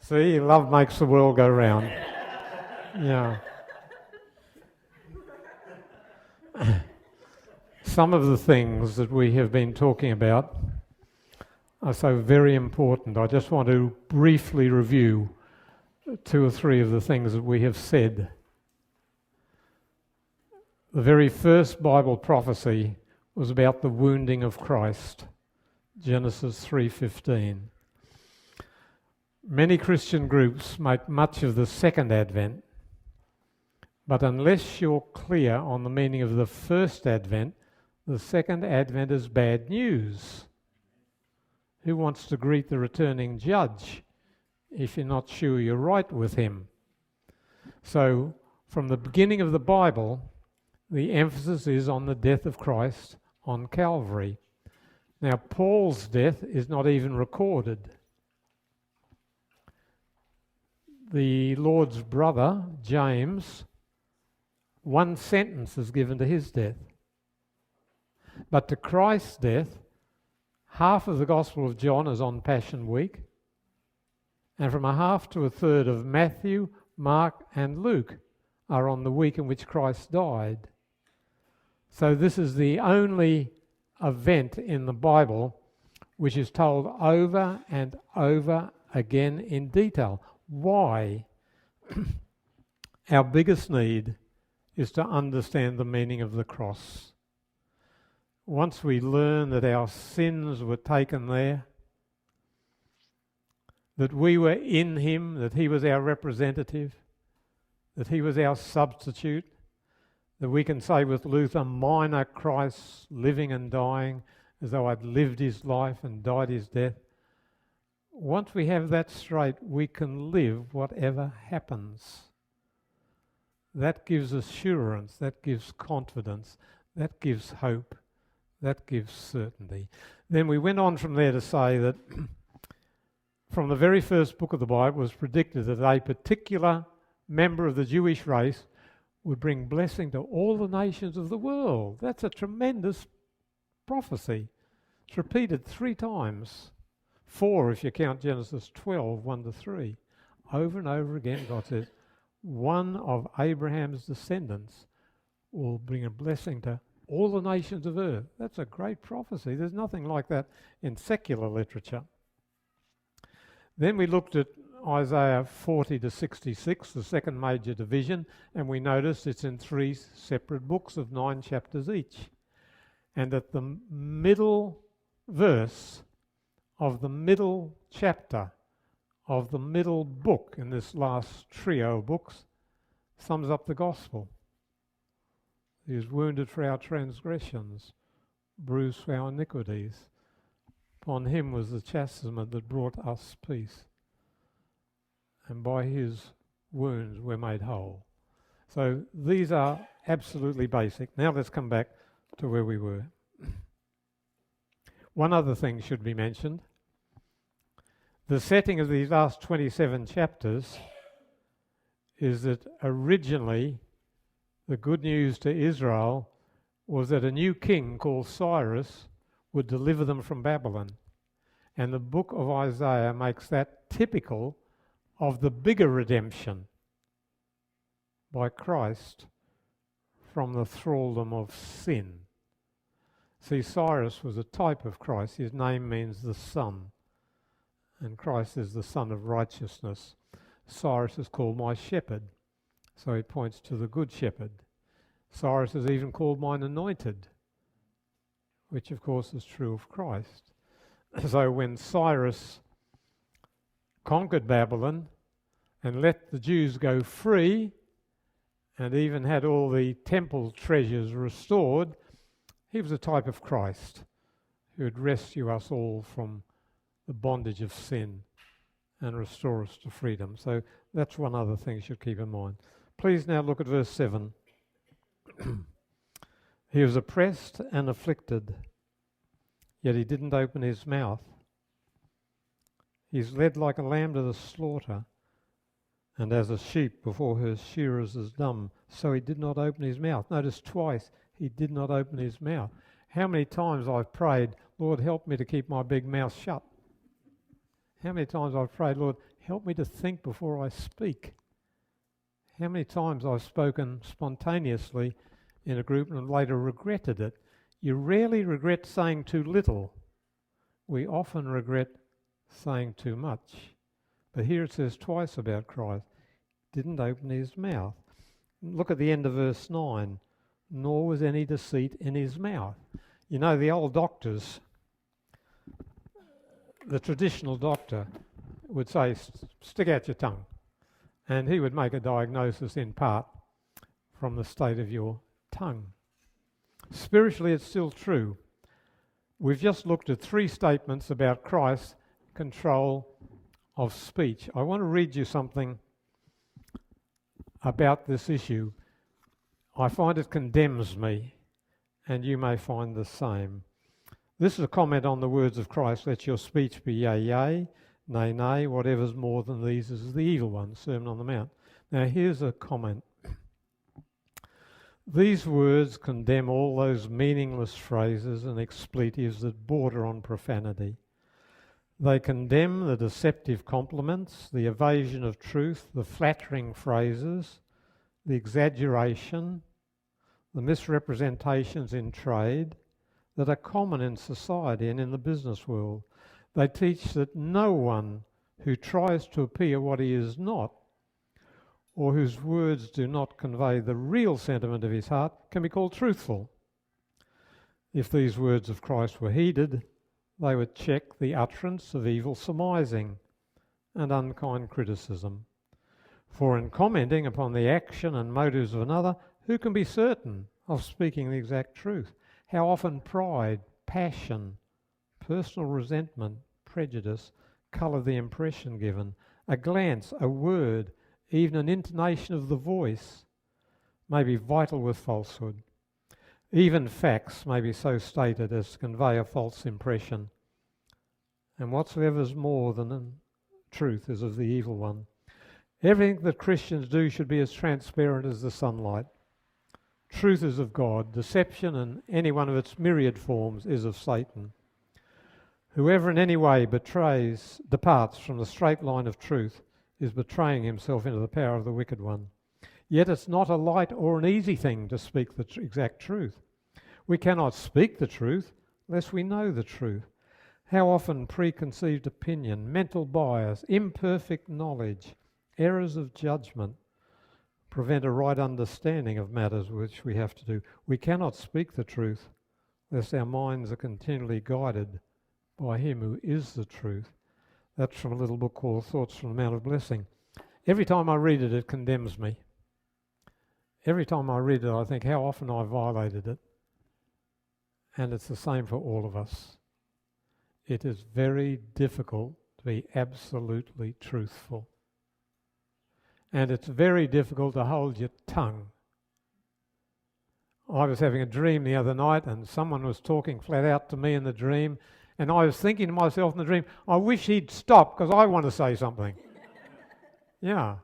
See, love makes the world go round. Yeah. Some of the things that we have been talking about are so very important. I just want to briefly review 2 or 3 of the things that we have said. The very first Bible prophecy was about the wounding of Christ, Genesis 3:15. Many Christian groups make much of the second advent, but unless you're clear on the meaning of the first advent, the second advent is bad news. Who wants to greet the returning judge if you're not sure you're right with him? So, from the beginning of the Bible, the emphasis is on the death of Christ on Calvary. Now, Paul's death is not even recorded. The Lord's brother, James, 1 sentence is given to his death. But to Christ's death, half of the Gospel of John is on Passion Week, and from a half to a third of Matthew, Mark, and Luke are on the week in which Christ died. So this is the only event in the Bible which is told over and over again in detail. Why? Our biggest need is to understand the meaning of the cross. Once we learn that our sins were taken there, that we were in him, that he was our representative, that he was our substitute, that we can say with Luther, mine are Christ, living and dying, as though I'd lived his life and died his death. Once we have that straight, we can live whatever happens. That gives assurance, that gives confidence, that gives hope, that gives certainty. Then we went on from there to say that from the very first book of the Bible it was predicted that a particular member of the Jewish race would bring blessing to all the nations of the world. That's a tremendous prophecy. It's repeated 3 times. 4 if you count Genesis 12, 1-3. Over and over again God says, one of Abraham's descendants will bring a blessing to all the nations of earth. That's a great prophecy. There's nothing like that in secular literature. Then we looked at Isaiah 40-66, the second major division, and we noticed it's in 3 separate books of 9 chapters each. And at the middle verse of the middle chapter of the middle book in this last trio of books sums up the gospel. He was wounded for our transgressions, bruised for our iniquities. Upon him was the chastisement that brought us peace. And by his wounds we're made whole. So these are absolutely basic. Now let's come back to where we were. One other thing should be mentioned. The setting of these last 27 chapters is that originally the good news to Israel was that a new king called Cyrus would deliver them from Babylon. And the book of Isaiah makes that typical of the bigger redemption by Christ from the thraldom of sin. See, Cyrus was a type of Christ. His name means the Son. And Christ is the Son of righteousness. Cyrus is called my shepherd. So he points to the good shepherd. Cyrus is even called mine anointed, which of course is true of Christ. So when Cyrus conquered Babylon and let the Jews go free and even had all the temple treasures restored, he was a type of Christ who would rescue us all from the bondage of sin and restore us to freedom. So that's one other thing you should keep in mind. Please now look at verse 7. He was oppressed and afflicted, yet he didn't open his mouth. He's led like a lamb to the slaughter, and as a sheep before her shearers is dumb, so he did not open his mouth. Notice twice, he did not open his mouth. How many times I've prayed, Lord, help me to keep my big mouth shut. How many times I've prayed, Lord, help me to think before I speak. How many times I've spoken spontaneously in a group and later regretted it. You rarely regret saying too little. We often regret saying too much. But here it says twice about Christ. Didn't open his mouth. Look at the end of verse 9. Nor was any deceit in his mouth. You know, the old doctors, the traditional doctor would say, stick out your tongue. And he would make a diagnosis in part from the state of your tongue. Spiritually, it's still true. We've just looked at 3 statements about Christ's control of speech. I want to read you something about this issue. I find it condemns me, and you may find the same. This is a comment on the words of Christ, let your speech be yea, yea, nay, nay, whatever's more than these is the evil one, Sermon on the Mount. Now here's a comment. These words condemn all those meaningless phrases and expletives that border on profanity. They condemn the deceptive compliments, the evasion of truth, the flattering phrases, the exaggeration, the misrepresentations in trade that are common in society and in the business world. They teach that no one who tries to appear what he is not, or whose words do not convey the real sentiment of his heart, can be called truthful. If these words of Christ were heeded, they would check the utterance of evil surmising and unkind criticism. For in commenting upon the action and motives of another, who can be certain of speaking the exact truth? How often pride, passion, personal resentment, prejudice colour the impression given. A glance, a word, even an intonation of the voice may be vital with falsehood. Even facts may be so stated as to convey a false impression. And whatsoever is more than truth is of the evil one. Everything that Christians do should be as transparent as the sunlight. Truth is of God. Deception in any one of its myriad forms is of Satan. Whoever in any way departs from the straight line of truth is betraying himself into the power of the wicked one. Yet it's not a light or an easy thing to speak the exact truth. We cannot speak the truth unless we know the truth. How often preconceived opinion, mental bias, imperfect knowledge, errors of judgment prevent a right understanding of matters which we have to do. We cannot speak the truth unless our minds are continually guided by him who is the truth. That's from a little book called Thoughts from the Mount of Blessing. Every time I read it, it condemns me. Every time I read it, I think how often I violated it. And it's the same for all of us. It is very difficult to be absolutely truthful. And it's very difficult to hold your tongue. I was having a dream the other night and someone was talking flat out to me in the dream, and I was thinking to myself in the dream, I wish he'd stop because I want to say something. Yeah.